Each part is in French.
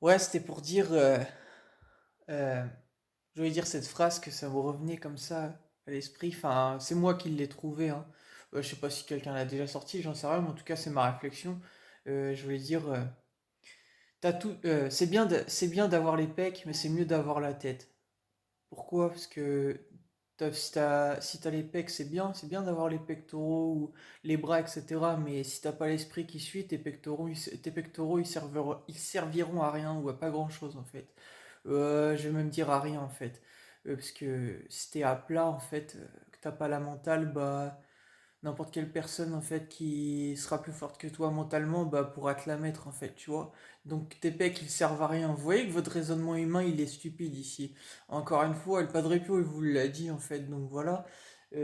Ouais, c'était pour dire, euh, je voulais dire cette phrase que ça me revenait comme ça à l'esprit. Enfin, c'est moi qui l'ai trouvé, hein. Je sais pas si quelqu'un l'a déjà sorti, j'en sais rien, mais en tout cas, c'est ma réflexion. Je voulais dire, c'est bien d'avoir les pecs, mais c'est mieux d'avoir la tête. Pourquoi? Parce que si t'as les pecs, c'est bien d'avoir les pectoraux ou les bras, etc. Mais si t'as pas l'esprit qui suit, tes pectoraux, ils serviront à rien ou à pas grand-chose en fait. Je vais même dire à rien en fait. Parce que si t'es à plat en fait, que t'as pas la mentale, bah n'importe quelle personne en fait qui sera plus forte que toi mentalement bah pourra te la mettre en fait, tu vois. Donc tes pecs ils servent à rien. Vous voyez que votre raisonnement humain il est stupide ici. Encore une fois, El Padre Pio il vous l'a dit en fait, donc voilà. C'est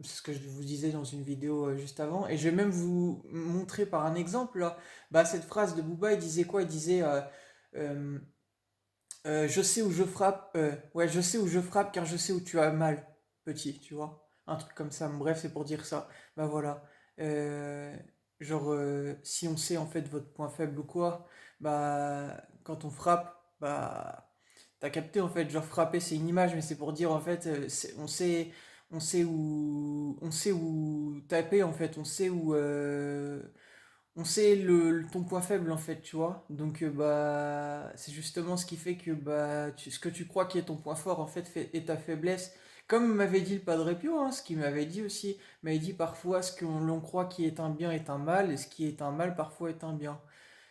ce que je vous disais dans une vidéo juste avant. Et je vais même vous montrer par un exemple là. Bah cette phrase de Booba il disait quoi? Il disait euh, je sais où je frappe, ouais, je sais où je frappe car je sais où tu as mal, petit, tu vois. Un truc comme ça, bref, c'est pour dire ça. Bah voilà. Euh, si on sait en fait votre point faible ou quoi, bah quand on frappe, bah t'as capté en fait, genre frapper c'est une image, mais c'est pour dire en fait, on sait où taper en fait, on sait ton point faible en fait, tu vois. Donc bah c'est justement ce qui fait que ce que tu crois qui est ton point fort en fait est ta faiblesse. Comme m'avait dit le Padre Pio, hein, ce qu'il m'avait dit aussi, il m'avait dit parfois ce que l'on croit qui est un bien est un mal, et ce qui est un mal parfois est un bien.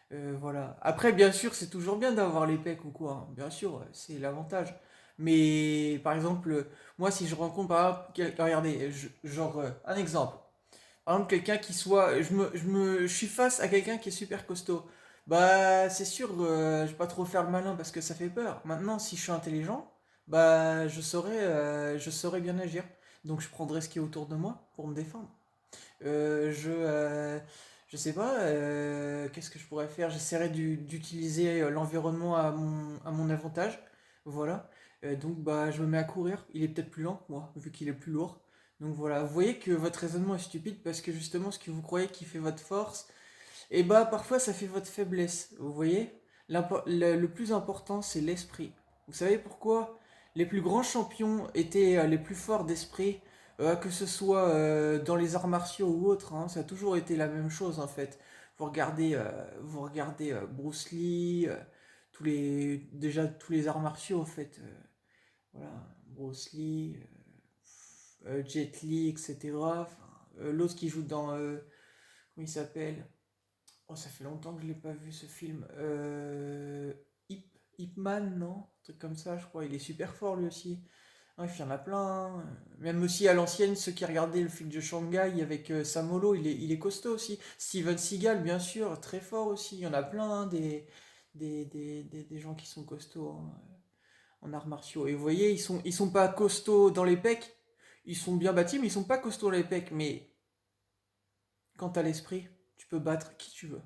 Voilà. Après, bien sûr, c'est toujours bien d'avoir les pecs ou quoi, hein. Bien sûr, c'est l'avantage. Mais par exemple, moi si je rencontre par exemple, regardez, un exemple. Par exemple, quelqu'un qui soit. Je suis face à quelqu'un qui est super costaud. Bah, c'est sûr, je vais pas trop faire le malin parce que ça fait peur. Maintenant, si je suis intelligent, bah, je saurais bien agir. Donc, je prendrai ce qui est autour de moi pour me défendre. Je sais pas, qu'est-ce que je pourrais faire? J'essaierai d'utiliser l'environnement à mon avantage. Voilà. Donc, bah, je me mets à courir. Il est peut-être plus lent que moi, vu qu'il est plus lourd. Donc voilà, vous voyez que votre raisonnement est stupide parce que justement ce que vous croyez qui fait votre force, et bah parfois ça fait votre faiblesse. Vous voyez? Le plus important c'est l'esprit. Vous savez pourquoi? Les plus grands champions étaient les plus forts d'esprit, que ce soit dans les arts martiaux ou autres, hein, ça a toujours été la même chose en fait. Vous regardez Bruce Lee, déjà tous les arts martiaux en fait. Voilà, Bruce Lee, Jet Li, etc. Enfin, l'autre qui joue dans. Comment il s'appelle? Oh, ça fait longtemps que je l'ai pas vu ce film. Ip Man, non? Un truc comme ça, je crois. Il est super fort lui aussi. Bref, il y en a plein, hein. Même aussi à l'ancienne, ceux qui regardaient le film de Shanghai avec Sam Holo, il est costaud aussi. Steven Seagal, bien sûr, très fort aussi. Il y en a plein, hein, des gens qui sont costauds, hein, en arts martiaux. Et vous voyez, ils sont pas costauds dans les pecs. Ils sont bien bâtis, mais ils sont pas costauds dans les pecs. Mais quand t'as l'esprit, tu peux battre qui tu veux.